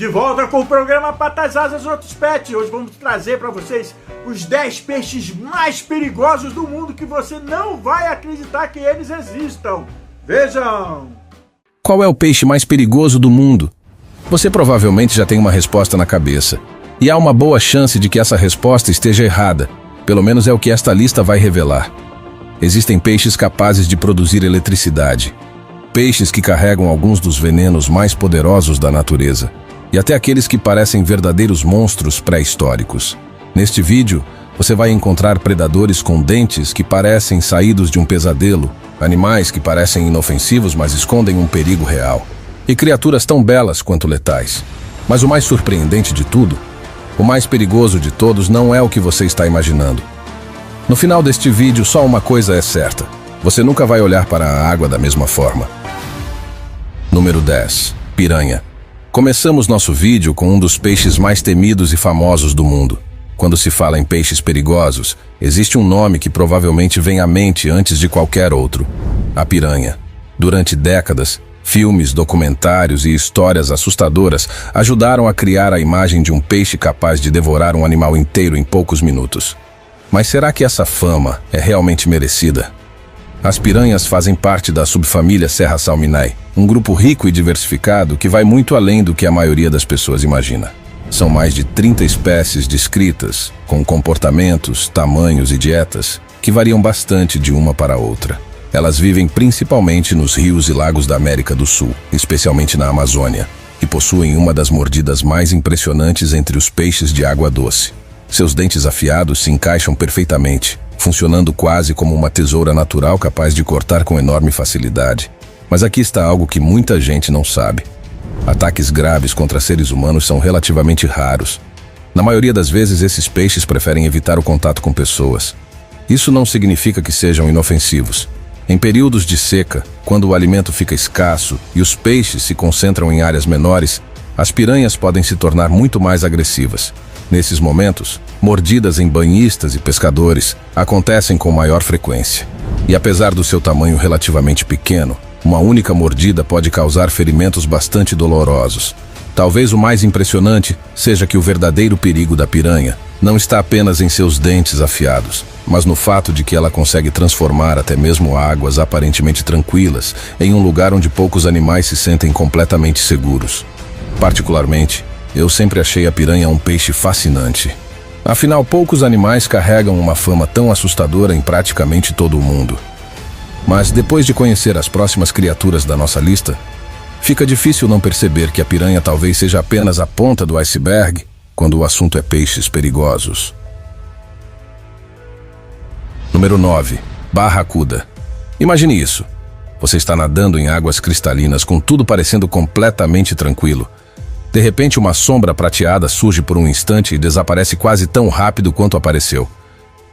De volta com o programa Patas Asas Outros Pets. Hoje vamos trazer para vocês os 10 peixes mais perigosos do mundo que você não vai acreditar que eles existam. Vejam! Qual é o peixe mais perigoso do mundo? Você provavelmente já tem uma resposta na cabeça. E há uma boa chance de que essa resposta esteja errada. Pelo menos é o que esta lista vai revelar. Existem peixes capazes de produzir eletricidade. Peixes que carregam alguns dos venenos mais poderosos da natureza. E até aqueles que parecem verdadeiros monstros pré-históricos. Neste vídeo, você vai encontrar predadores com dentes que parecem saídos de um pesadelo, animais que parecem inofensivos, mas escondem um perigo real, e criaturas tão belas quanto letais. Mas o mais surpreendente de tudo, o mais perigoso de todos, não é o que você está imaginando. No final deste vídeo, só uma coisa é certa: você nunca vai olhar para a água da mesma forma. Número 10. Piranha. Começamos nosso vídeo com um dos peixes mais temidos e famosos do mundo. Quando se fala em peixes perigosos, existe um nome que provavelmente vem à mente antes de qualquer outro: a piranha. Durante décadas, filmes, documentários e histórias assustadoras ajudaram a criar a imagem de um peixe capaz de devorar um animal inteiro em poucos minutos. Mas será que essa fama é realmente merecida? As piranhas fazem parte da subfamília Serrasalminae, um grupo rico e diversificado que vai muito além do que a maioria das pessoas imagina. São mais de 30 espécies descritas, com comportamentos, tamanhos e dietas que variam bastante de uma para outra. Elas vivem principalmente nos rios e lagos da América do Sul, especialmente na Amazônia, e possuem uma das mordidas mais impressionantes entre os peixes de água doce. Seus dentes afiados se encaixam perfeitamente, funcionando quase como uma tesoura natural capaz de cortar com enorme facilidade. Mas aqui está algo que muita gente não sabe. Ataques graves contra seres humanos são relativamente raros. Na maioria das vezes, esses peixes preferem evitar o contato com pessoas. Isso não significa que sejam inofensivos. Em períodos de seca, quando o alimento fica escasso e os peixes se concentram em áreas menores, as piranhas podem se tornar muito mais agressivas. Nesses momentos, mordidas em banhistas e pescadores acontecem com maior frequência. E apesar do seu tamanho relativamente pequeno, uma única mordida pode causar ferimentos bastante dolorosos. Talvez o mais impressionante seja que o verdadeiro perigo da piranha não está apenas em seus dentes afiados, mas no fato de que ela consegue transformar até mesmo águas aparentemente tranquilas em um lugar onde poucos animais se sentem completamente seguros. Particularmente, eu sempre achei a piranha um peixe fascinante. Afinal, poucos animais carregam uma fama tão assustadora em praticamente todo o mundo. Mas depois de conhecer as próximas criaturas da nossa lista, fica difícil não perceber que a piranha talvez seja apenas a ponta do iceberg quando o assunto é peixes perigosos. Número 9. Barracuda. Imagine isso. Você está nadando em águas cristalinas com tudo parecendo completamente tranquilo. De repente, uma sombra prateada surge por um instante e desaparece quase tão rápido quanto apareceu.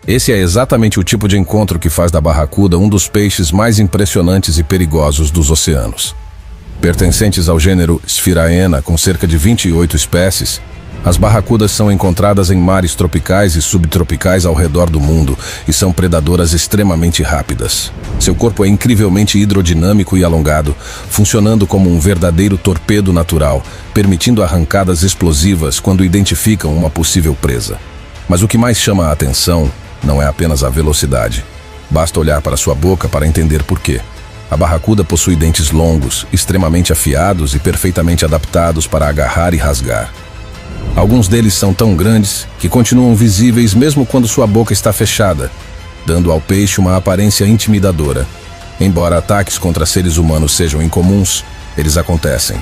Esse é exatamente o tipo de encontro que faz da barracuda um dos peixes mais impressionantes e perigosos dos oceanos. Pertencentes ao gênero Spheraena, com cerca de 28 espécies, as barracudas são encontradas em mares tropicais e subtropicais ao redor do mundo e são predadoras extremamente rápidas. Seu corpo é incrivelmente hidrodinâmico e alongado, funcionando como um verdadeiro torpedo natural, permitindo arrancadas explosivas quando identificam uma possível presa. Mas o que mais chama a atenção não é apenas a velocidade. Basta olhar para sua boca para entender por quê. A barracuda possui dentes longos, extremamente afiados e perfeitamente adaptados para agarrar e rasgar. Alguns deles são tão grandes que continuam visíveis mesmo quando sua boca está fechada, dando ao peixe uma aparência intimidadora. Embora ataques contra seres humanos sejam incomuns, eles acontecem.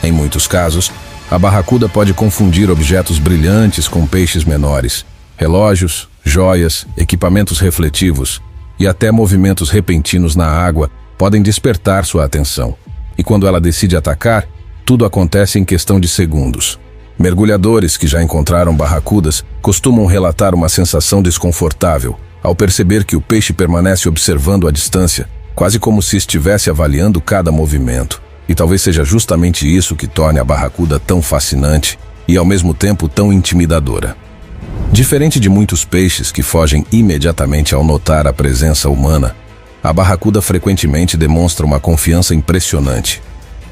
Em muitos casos, a barracuda pode confundir objetos brilhantes com peixes menores. Relógios, joias, equipamentos refletivos e até movimentos repentinos na água podem despertar sua atenção. E quando ela decide atacar, tudo acontece em questão de segundos. Mergulhadores que já encontraram barracudas costumam relatar uma sensação desconfortável ao perceber que o peixe permanece observando à distância, quase como se estivesse avaliando cada movimento. E talvez seja justamente isso que torne a barracuda tão fascinante e ao mesmo tempo tão intimidadora. Diferente de muitos peixes que fogem imediatamente ao notar a presença humana, a barracuda frequentemente demonstra uma confiança impressionante.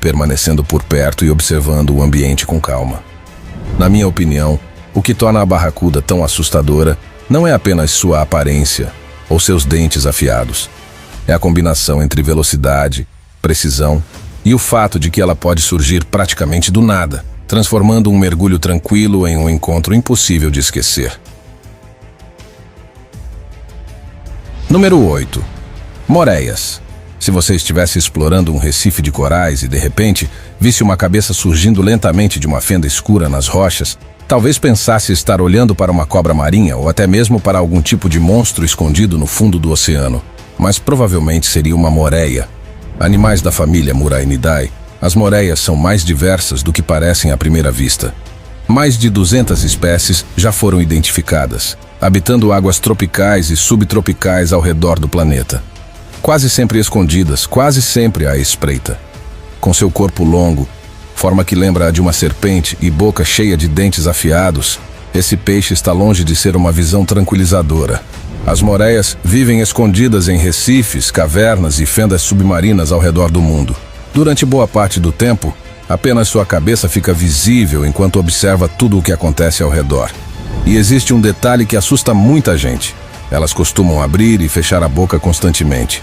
permanecendo por perto e observando o ambiente com calma. Na minha opinião, o que torna a barracuda tão assustadora não é apenas sua aparência ou seus dentes afiados. É a combinação entre velocidade, precisão e o fato de que ela pode surgir praticamente do nada, transformando um mergulho tranquilo em um encontro impossível de esquecer. Número 8. Moreias. Se você estivesse explorando um recife de corais e, de repente, visse uma cabeça surgindo lentamente de uma fenda escura nas rochas, talvez pensasse estar olhando para uma cobra marinha ou até mesmo para algum tipo de monstro escondido no fundo do oceano, mas provavelmente seria uma moreia. Animais da família Murainidae, as moreias são mais diversas do que parecem à primeira vista. Mais de 200 espécies já foram identificadas, habitando águas tropicais e subtropicais ao redor do planeta. Quase sempre escondidas, quase sempre à espreita. Com seu corpo longo, forma que lembra a de uma serpente e boca cheia de dentes afiados, esse peixe está longe de ser uma visão tranquilizadora. As moreias vivem escondidas em recifes, cavernas e fendas submarinas ao redor do mundo. Durante boa parte do tempo, apenas sua cabeça fica visível enquanto observa tudo o que acontece ao redor. E existe um detalhe que assusta muita gente. Elas costumam abrir e fechar a boca constantemente.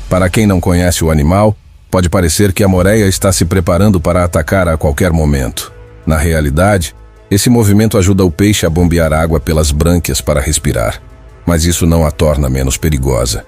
Para quem não conhece o animal, pode parecer que a moreia está se preparando para atacar a qualquer momento. Na realidade, esse movimento ajuda o peixe a bombear água pelas brânquias para respirar. Mas isso não a torna menos perigosa.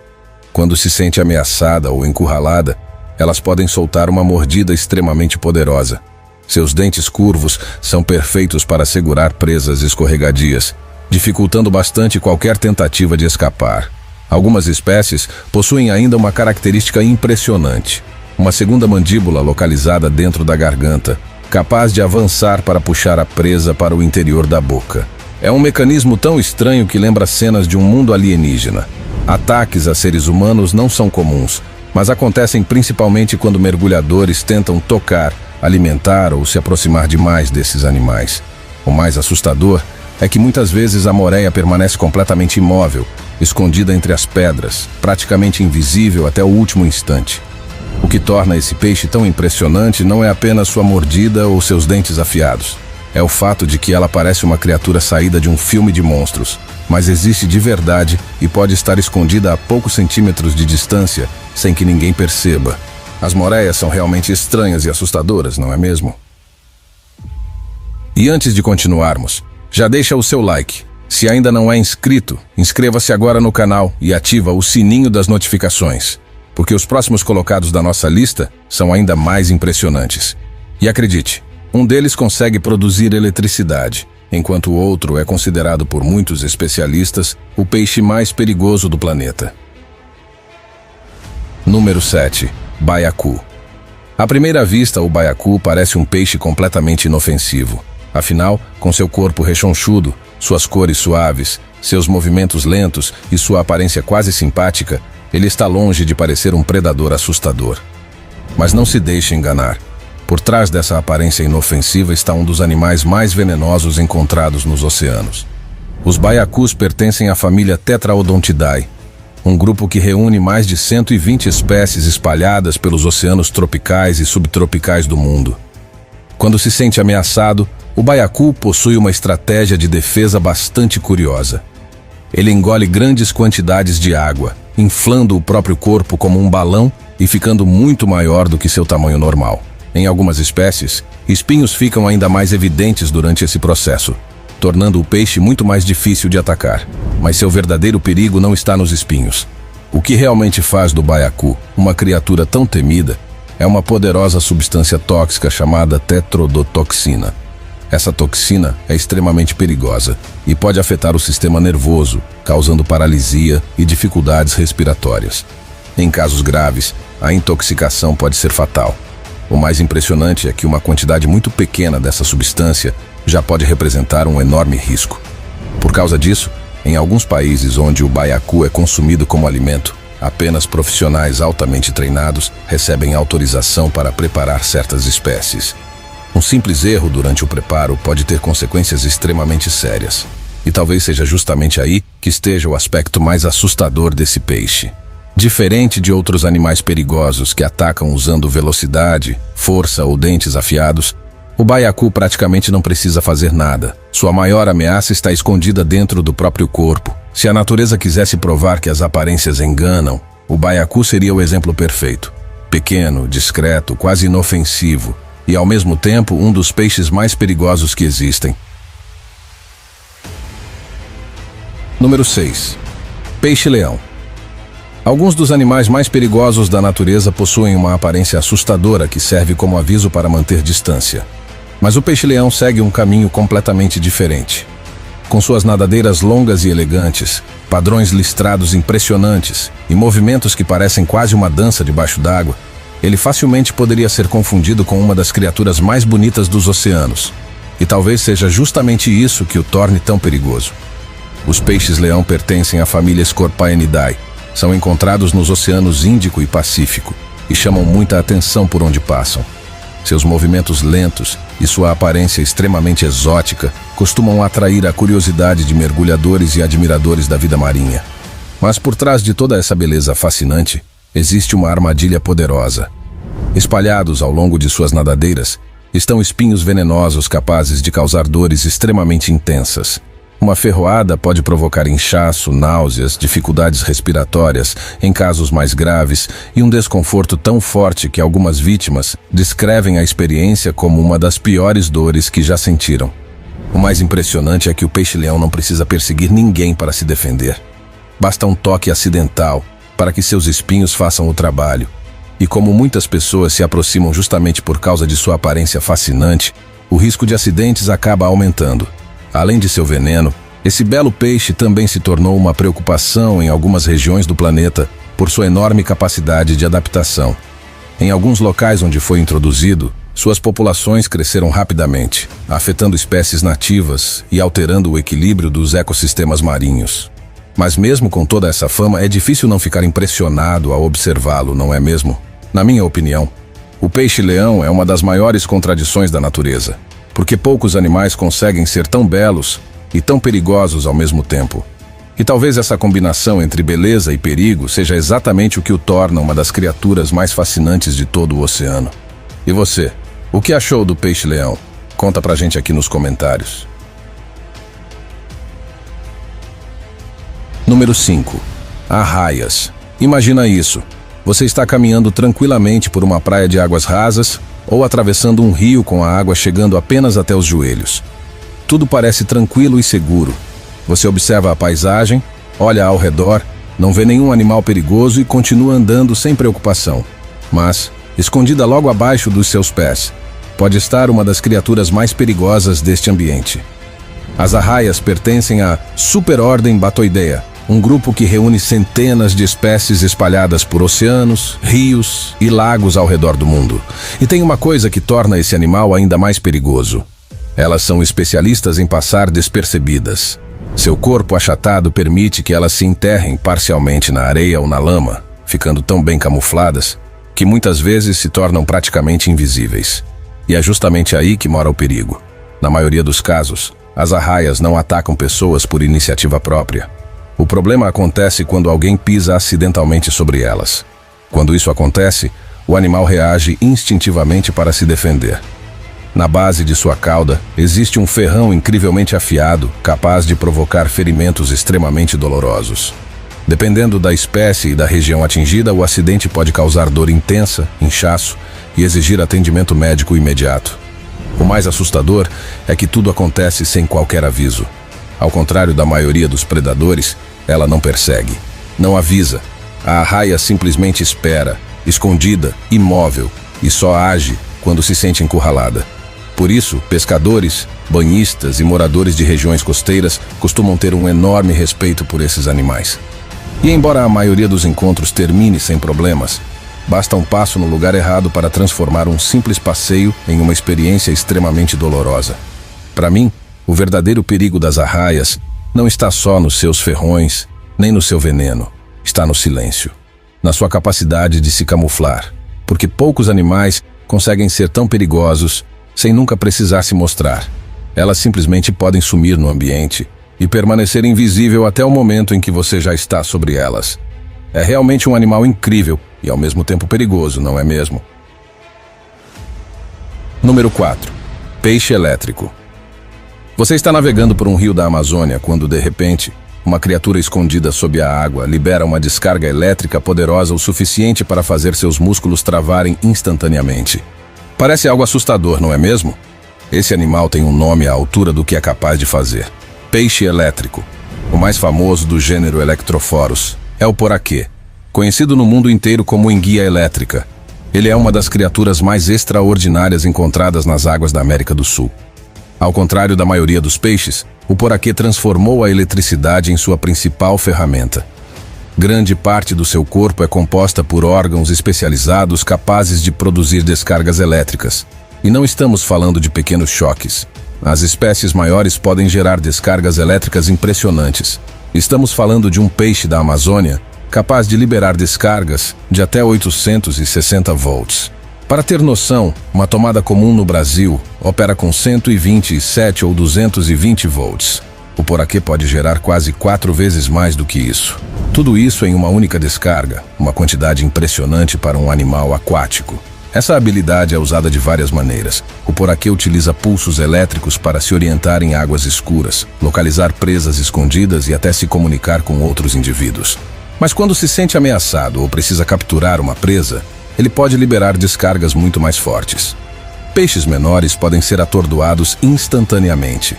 Quando se sente ameaçada ou encurralada, elas podem soltar uma mordida extremamente poderosa. Seus dentes curvos são perfeitos para segurar presas escorregadias, dificultando bastante qualquer tentativa de escapar. Algumas espécies possuem ainda uma característica impressionante: uma segunda mandíbula localizada dentro da garganta, capaz de avançar para puxar a presa para o interior da boca. É um mecanismo tão estranho que lembra cenas de um mundo alienígena. Ataques a seres humanos não são comuns, mas acontecem principalmente quando mergulhadores tentam tocar, alimentar ou se aproximar demais desses animais. O mais assustador é que muitas vezes a moreia permanece completamente imóvel, escondida entre as pedras, praticamente invisível até o último instante. O que torna esse peixe tão impressionante não é apenas sua mordida ou seus dentes afiados. É o fato de que ela parece uma criatura saída de um filme de monstros, mas existe de verdade e pode estar escondida a poucos centímetros de distância sem que ninguém perceba. As moreias são realmente estranhas e assustadoras, não é mesmo? E antes de continuarmos, já deixa o seu like. Se ainda não é inscrito, inscreva-se agora no canal e ativa o sininho das notificações, porque os próximos colocados da nossa lista são ainda mais impressionantes. E acredite, um deles consegue produzir eletricidade, enquanto o outro é considerado por muitos especialistas o peixe mais perigoso do planeta. Número 7. Baiacu. À primeira vista, o baiacu parece um peixe completamente inofensivo. Afinal, com seu corpo rechonchudo, suas cores suaves, seus movimentos lentos e sua aparência quase simpática, ele está longe de parecer um predador assustador. Mas não se deixe enganar. Por trás dessa aparência inofensiva está um dos animais mais venenosos encontrados nos oceanos. Os baiacus pertencem à família Tetraodontidae, um grupo que reúne mais de 120 espécies espalhadas pelos oceanos tropicais e subtropicais do mundo. Quando se sente ameaçado, o baiacu possui uma estratégia de defesa bastante curiosa. Ele engole grandes quantidades de água, inflando o próprio corpo como um balão e ficando muito maior do que seu tamanho normal. Em algumas espécies, espinhos ficam ainda mais evidentes durante esse processo, tornando o peixe muito mais difícil de atacar. Mas seu verdadeiro perigo não está nos espinhos. O que realmente faz do baiacu uma criatura tão temida é uma poderosa substância tóxica chamada tetrodotoxina. Essa toxina é extremamente perigosa e pode afetar o sistema nervoso, causando paralisia e dificuldades respiratórias. Em casos graves, a intoxicação pode ser fatal. O mais impressionante é que uma quantidade muito pequena dessa substância já pode representar um enorme risco. Por causa disso, em alguns países onde o baiacu é consumido como alimento, apenas profissionais altamente treinados recebem autorização para preparar certas espécies. Um simples erro durante o preparo pode ter consequências extremamente sérias. E talvez seja justamente aí que esteja o aspecto mais assustador desse peixe. Diferente de outros animais perigosos que atacam usando velocidade, força ou dentes afiados, o baiacu praticamente não precisa fazer nada. Sua maior ameaça está escondida dentro do próprio corpo. Se a natureza quisesse provar que as aparências enganam, o baiacu seria o exemplo perfeito. Pequeno, discreto, quase inofensivo e, ao mesmo tempo, um dos peixes mais perigosos que existem. Número 6. Peixe-leão. Alguns dos animais mais perigosos da natureza possuem uma aparência assustadora que serve como aviso para manter distância. Mas o peixe-leão segue um caminho completamente diferente. Com suas nadadeiras longas e elegantes, padrões listrados impressionantes e movimentos que parecem quase uma dança debaixo d'água, ele facilmente poderia ser confundido com uma das criaturas mais bonitas dos oceanos. E talvez seja justamente isso que o torne tão perigoso. Os peixes-leão pertencem à família Scorpaenidae. São encontrados nos oceanos Índico e Pacífico e chamam muita atenção por onde passam. Seus movimentos lentos e sua aparência extremamente exótica costumam atrair a curiosidade de mergulhadores e admiradores da vida marinha. Mas por trás de toda essa beleza fascinante, existe uma armadilha poderosa. Espalhados ao longo de suas nadadeiras, estão espinhos venenosos capazes de causar dores extremamente intensas. Uma ferroada pode provocar inchaço, náuseas, dificuldades respiratórias, em casos mais graves, e um desconforto tão forte que algumas vítimas descrevem a experiência como uma das piores dores que já sentiram. O mais impressionante é que o peixe-leão não precisa perseguir ninguém para se defender. Basta um toque acidental para que seus espinhos façam o trabalho. E como muitas pessoas se aproximam justamente por causa de sua aparência fascinante, o risco de acidentes acaba aumentando. Além de seu veneno, esse belo peixe também se tornou uma preocupação em algumas regiões do planeta por sua enorme capacidade de adaptação. Em alguns locais onde foi introduzido, suas populações cresceram rapidamente, afetando espécies nativas e alterando o equilíbrio dos ecossistemas marinhos. Mas mesmo com toda essa fama, é difícil não ficar impressionado ao observá-lo, não é mesmo? Na minha opinião, o peixe-leão é uma das maiores contradições da natureza. Porque poucos animais conseguem ser tão belos e tão perigosos ao mesmo tempo. E talvez essa combinação entre beleza e perigo seja exatamente o que o torna uma das criaturas mais fascinantes de todo o oceano. E você, o que achou do peixe-leão? Conta pra gente aqui nos comentários. Número 5. Arraias. Imagina isso. Você está caminhando tranquilamente por uma praia de águas rasas ou atravessando um rio com a água chegando apenas até os joelhos. Tudo parece tranquilo e seguro. Você observa a paisagem, olha ao redor, não vê nenhum animal perigoso e continua andando sem preocupação. Mas, escondida logo abaixo dos seus pés, pode estar uma das criaturas mais perigosas deste ambiente. As arraias pertencem à Superordem Batoidea, um grupo que reúne centenas de espécies espalhadas por oceanos, rios e lagos ao redor do mundo. E tem uma coisa que torna esse animal ainda mais perigoso. Elas são especialistas em passar despercebidas. Seu corpo achatado permite que elas se enterrem parcialmente na areia ou na lama, ficando tão bem camufladas que muitas vezes se tornam praticamente invisíveis. E é justamente aí que mora o perigo. Na maioria dos casos, as arraias não atacam pessoas por iniciativa própria. O problema acontece quando alguém pisa acidentalmente sobre elas. Quando isso acontece, o animal reage instintivamente para se defender. Na base de sua cauda, existe um ferrão incrivelmente afiado, capaz de provocar ferimentos extremamente dolorosos. Dependendo da espécie e da região atingida, o acidente pode causar dor intensa, inchaço e exigir atendimento médico imediato. O mais assustador é que tudo acontece sem qualquer aviso. Ao contrário da maioria dos predadores, ela não persegue, não avisa. A arraia simplesmente espera, escondida, imóvel, e só age quando se sente encurralada. Por isso, pescadores, banhistas e moradores de regiões costeiras costumam ter um enorme respeito por esses animais. E embora a maioria dos encontros termine sem problemas, basta um passo no lugar errado para transformar um simples passeio em uma experiência extremamente dolorosa. Para mim, o verdadeiro perigo das arraias não está só nos seus ferrões, nem no seu veneno. Está no silêncio, na sua capacidade de se camuflar, porque poucos animais conseguem ser tão perigosos sem nunca precisar se mostrar. Elas simplesmente podem sumir no ambiente e permanecer invisível até o momento em que você já está sobre elas. É realmente um animal incrível e ao mesmo tempo perigoso, não é mesmo? Número 4. Peixe elétrico. Você está navegando por um rio da Amazônia quando, de repente, uma criatura escondida sob a água libera uma descarga elétrica poderosa o suficiente para fazer seus músculos travarem instantaneamente. Parece algo assustador, não é mesmo? Esse animal tem um nome à altura do que é capaz de fazer. Peixe elétrico. O mais famoso do gênero Electrophorus é o poraquê, conhecido no mundo inteiro como enguia elétrica. Ele é uma das criaturas mais extraordinárias encontradas nas águas da América do Sul. Ao contrário da maioria dos peixes, o poraquê transformou a eletricidade em sua principal ferramenta. Grande parte do seu corpo é composta por órgãos especializados capazes de produzir descargas elétricas. E não estamos falando de pequenos choques. As espécies maiores podem gerar descargas elétricas impressionantes. Estamos falando de um peixe da Amazônia capaz de liberar descargas de até 860 volts. Para ter noção, uma tomada comum no Brasil opera com 127 ou 220 volts. O poraquê pode gerar quase 4 vezes mais do que isso. Tudo isso em uma única descarga, uma quantidade impressionante para um animal aquático. Essa habilidade é usada de várias maneiras. O poraquê utiliza pulsos elétricos para se orientar em águas escuras, localizar presas escondidas e até se comunicar com outros indivíduos. Mas quando se sente ameaçado ou precisa capturar uma presa, ele pode liberar descargas muito mais fortes. Peixes menores podem ser atordoados instantaneamente.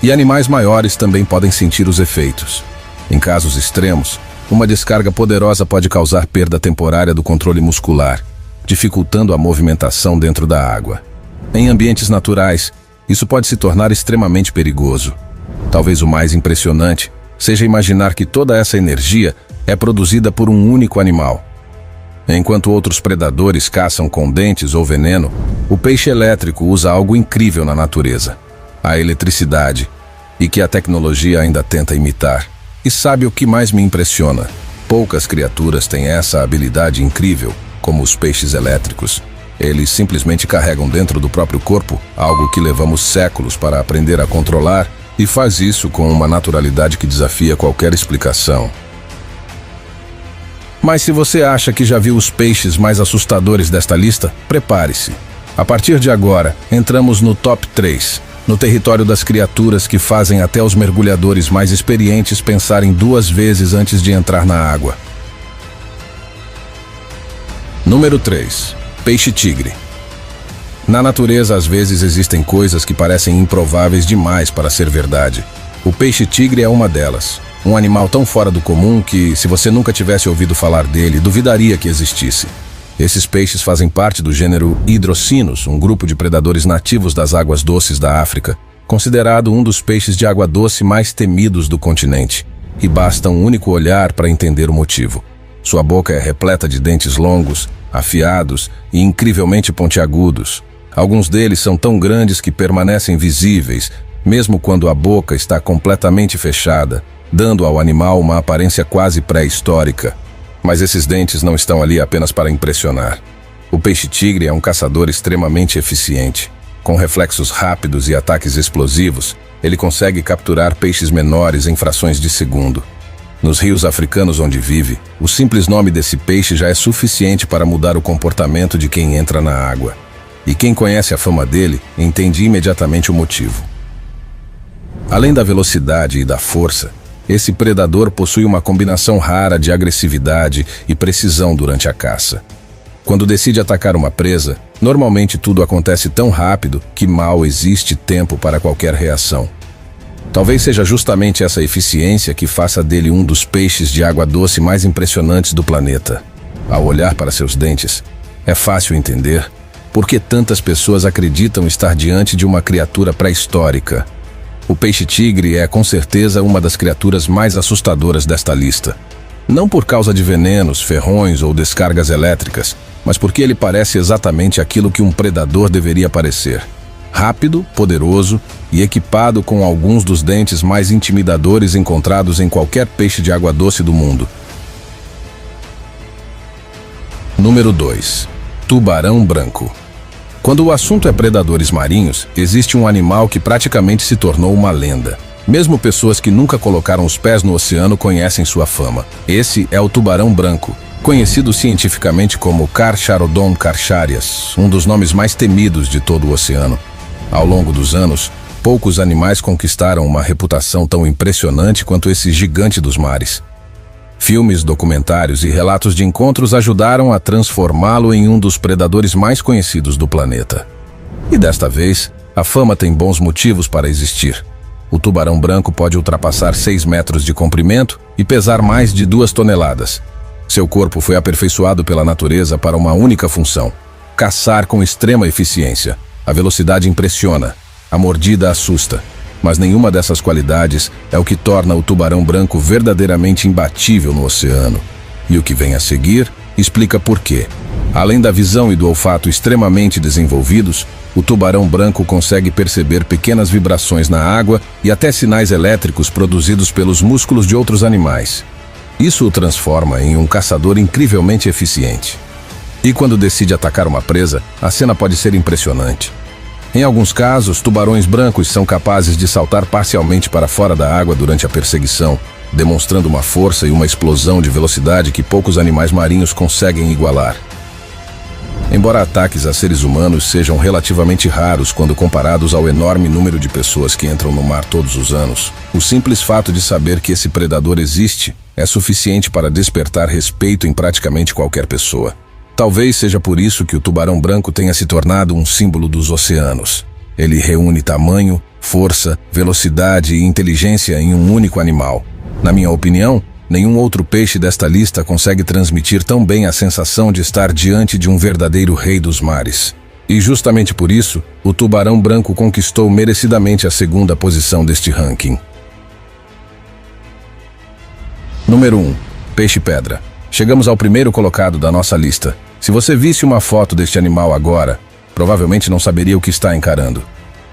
E animais maiores também podem sentir os efeitos. Em casos extremos, uma descarga poderosa pode causar perda temporária do controle muscular, dificultando a movimentação dentro da água. Em ambientes naturais, isso pode se tornar extremamente perigoso. Talvez o mais impressionante seja imaginar que toda essa energia é produzida por um único animal. Enquanto outros predadores caçam com dentes ou veneno, o peixe elétrico usa algo incrível na natureza: a eletricidade, e que a tecnologia ainda tenta imitar. E sabe o que mais me impressiona? Poucas criaturas têm essa habilidade incrível, como os peixes elétricos. Eles simplesmente carregam dentro do próprio corpo algo que levamos séculos para aprender a controlar, e faz isso com uma naturalidade que desafia qualquer explicação. Mas se você acha que já viu os peixes mais assustadores desta lista, prepare-se. A partir de agora, entramos no top 3, no território das criaturas que fazem até os mergulhadores mais experientes pensarem 2 vezes antes de entrar na água. Número 3. Peixe-tigre. Na natureza, às vezes, existem coisas que parecem improváveis demais para ser verdade. O peixe-tigre é uma delas. Um animal tão fora do comum que, se você nunca tivesse ouvido falar dele, duvidaria que existisse. Esses peixes fazem parte do gênero Hydrocinus, um grupo de predadores nativos das águas doces da África, considerado um dos peixes de água doce mais temidos do continente. E basta um único olhar para entender o motivo. Sua boca é repleta de dentes longos, afiados e incrivelmente pontiagudos. Alguns deles são tão grandes que permanecem visíveis, mesmo quando a boca está completamente fechada, dando ao animal uma aparência quase pré-histórica. Mas esses dentes não estão ali apenas para impressionar. O peixe-tigre é um caçador extremamente eficiente. Com reflexos rápidos e ataques explosivos, ele consegue capturar peixes menores em frações de segundo. Nos rios africanos onde vive, o simples nome desse peixe já é suficiente para mudar o comportamento de quem entra na água. E quem conhece a fama dele, entende imediatamente o motivo. Além da velocidade e da força, esse predador possui uma combinação rara de agressividade e precisão durante a caça. Quando decide atacar uma presa, normalmente tudo acontece tão rápido que mal existe tempo para qualquer reação. Talvez seja justamente essa eficiência que faça dele um dos peixes de água doce mais impressionantes do planeta. Ao olhar para seus dentes, é fácil entender por que tantas pessoas acreditam estar diante de uma criatura pré-histórica. O peixe-tigre é, com certeza, uma das criaturas mais assustadoras desta lista. Não por causa de venenos, ferrões ou descargas elétricas, mas porque ele parece exatamente aquilo que um predador deveria parecer. Rápido, poderoso e equipado com alguns dos dentes mais intimidadores encontrados em qualquer peixe de água doce do mundo. Número 2. Tubarão branco. Quando o assunto é predadores marinhos, existe um animal que praticamente se tornou uma lenda. Mesmo pessoas que nunca colocaram os pés no oceano conhecem sua fama. Esse é o tubarão branco, conhecido cientificamente como Carcharodon carcharias, um dos nomes mais temidos de todo o oceano. Ao longo dos anos, poucos animais conquistaram uma reputação tão impressionante quanto esse gigante dos mares. Filmes, documentários e relatos de encontros ajudaram a transformá-lo em um dos predadores mais conhecidos do planeta. E desta vez, a fama tem bons motivos para existir. O tubarão branco pode ultrapassar 6 metros de comprimento e pesar mais de 2 toneladas. Seu corpo foi aperfeiçoado pela natureza para uma única função: caçar com extrema eficiência. A velocidade impressiona, a mordida assusta, mas nenhuma dessas qualidades é o que torna o tubarão branco verdadeiramente imbatível no oceano. E o que vem a seguir explica por quê. Além da visão e do olfato extremamente desenvolvidos, o tubarão branco consegue perceber pequenas vibrações na água e até sinais elétricos produzidos pelos músculos de outros animais. Isso o transforma em um caçador incrivelmente eficiente. E quando decide atacar uma presa, a cena pode ser impressionante. Em alguns casos, tubarões brancos são capazes de saltar parcialmente para fora da água durante a perseguição, demonstrando uma força e uma explosão de velocidade que poucos animais marinhos conseguem igualar. Embora ataques a seres humanos sejam relativamente raros quando comparados ao enorme número de pessoas que entram no mar todos os anos, o simples fato de saber que esse predador existe é suficiente para despertar respeito em praticamente qualquer pessoa. Talvez seja por isso que o tubarão branco tenha se tornado um símbolo dos oceanos. Ele reúne tamanho, força, velocidade e inteligência em um único animal. Na minha opinião, nenhum outro peixe desta lista consegue transmitir tão bem a sensação de estar diante de um verdadeiro rei dos mares. E justamente por isso, o tubarão branco conquistou merecidamente a segunda posição deste ranking. Número 1. Peixe-pedra. Chegamos ao primeiro colocado da nossa lista. Se você visse uma foto deste animal agora, provavelmente não saberia o que está encarando.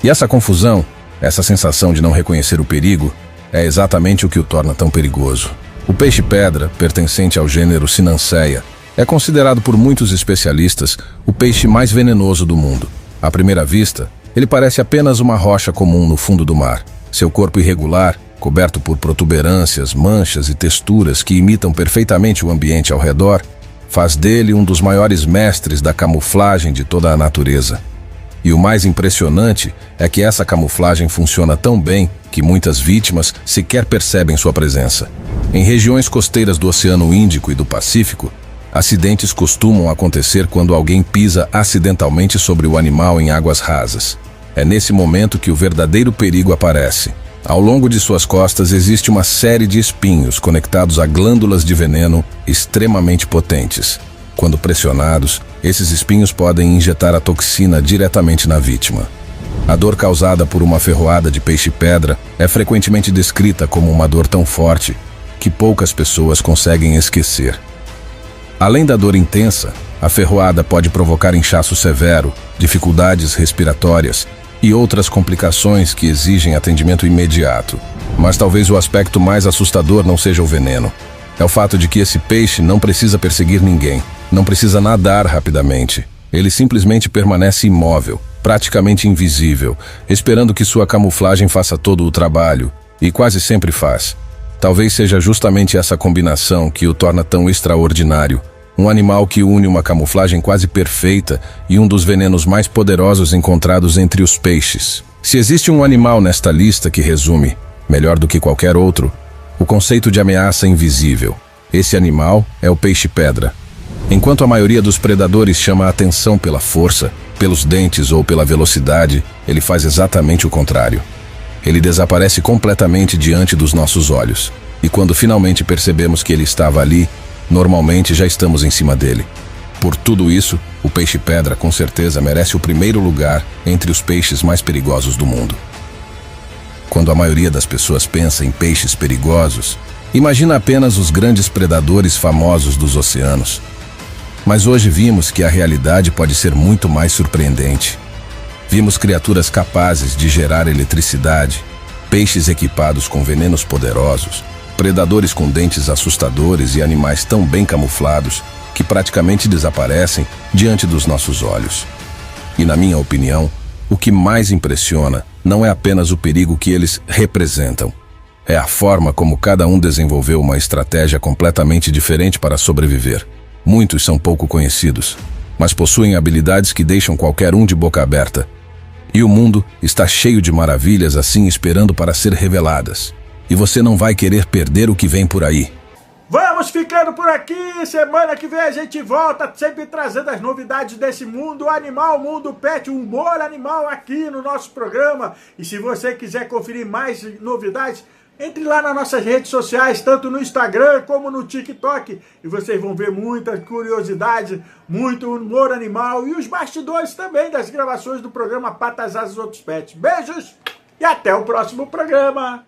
E essa confusão, essa sensação de não reconhecer o perigo, é exatamente o que o torna tão perigoso. O peixe-pedra, pertencente ao gênero Sinanceia, é considerado por muitos especialistas o peixe mais venenoso do mundo. À primeira vista, ele parece apenas uma rocha comum no fundo do mar. Seu corpo irregular, coberto por protuberâncias, manchas e texturas que imitam perfeitamente o ambiente ao redor, faz dele um dos maiores mestres da camuflagem de toda a natureza. E o mais impressionante é que essa camuflagem funciona tão bem que muitas vítimas sequer percebem sua presença. Em regiões costeiras do Oceano Índico e do Pacífico, acidentes costumam acontecer quando alguém pisa acidentalmente sobre o animal em águas rasas. É nesse momento que o verdadeiro perigo aparece. Ao longo de suas costas existe uma série de espinhos conectados a glândulas de veneno extremamente potentes. Quando pressionados, esses espinhos podem injetar a toxina diretamente na vítima. A dor causada por uma ferroada de peixe-pedra é frequentemente descrita como uma dor tão forte que poucas pessoas conseguem esquecer. Além da dor intensa, a ferroada pode provocar inchaço severo, dificuldades respiratórias e outras complicações que exigem atendimento imediato. Mas talvez o aspecto mais assustador não seja o veneno. É o fato de que esse peixe não precisa perseguir ninguém, não precisa nadar rapidamente. Ele simplesmente permanece imóvel, praticamente invisível, esperando que sua camuflagem faça todo o trabalho, e quase sempre faz. Talvez seja justamente essa combinação que o torna tão extraordinário. Um animal que une uma camuflagem quase perfeita e um dos venenos mais poderosos encontrados entre os peixes. Se existe um animal nesta lista que resume, melhor do que qualquer outro, o conceito de ameaça invisível, esse animal é o peixe-pedra. Enquanto a maioria dos predadores chama a atenção pela força, pelos dentes ou pela velocidade, ele faz exatamente o contrário. Ele desaparece completamente diante dos nossos olhos. E quando finalmente percebemos que ele estava ali, normalmente já estamos em cima dele. Por tudo isso, o peixe-pedra com certeza merece o primeiro lugar entre os peixes mais perigosos do mundo. Quando a maioria das pessoas pensa em peixes perigosos, imagina apenas os grandes predadores famosos dos oceanos. Mas hoje vimos que a realidade pode ser muito mais surpreendente. Vimos criaturas capazes de gerar eletricidade, peixes equipados com venenos poderosos, predadores com dentes assustadores e animais tão bem camuflados que praticamente desaparecem diante dos nossos olhos. E na minha opinião, o que mais impressiona não é apenas o perigo que eles representam. É a forma como cada um desenvolveu uma estratégia completamente diferente para sobreviver. Muitos são pouco conhecidos, mas possuem habilidades que deixam qualquer um de boca aberta. E o mundo está cheio de maravilhas assim esperando para ser reveladas. E você não vai querer perder o que vem por aí. Vamos ficando por aqui. Semana que vem a gente volta, sempre trazendo as novidades desse mundo animal, mundo pet, humor animal aqui no nosso programa. E se você quiser conferir mais novidades, entre lá nas nossas redes sociais, tanto no Instagram como no TikTok. E vocês vão ver muita curiosidade, muito humor animal e os bastidores também das gravações do programa Patas, Asas e Outros Pets. Beijos e até o próximo programa.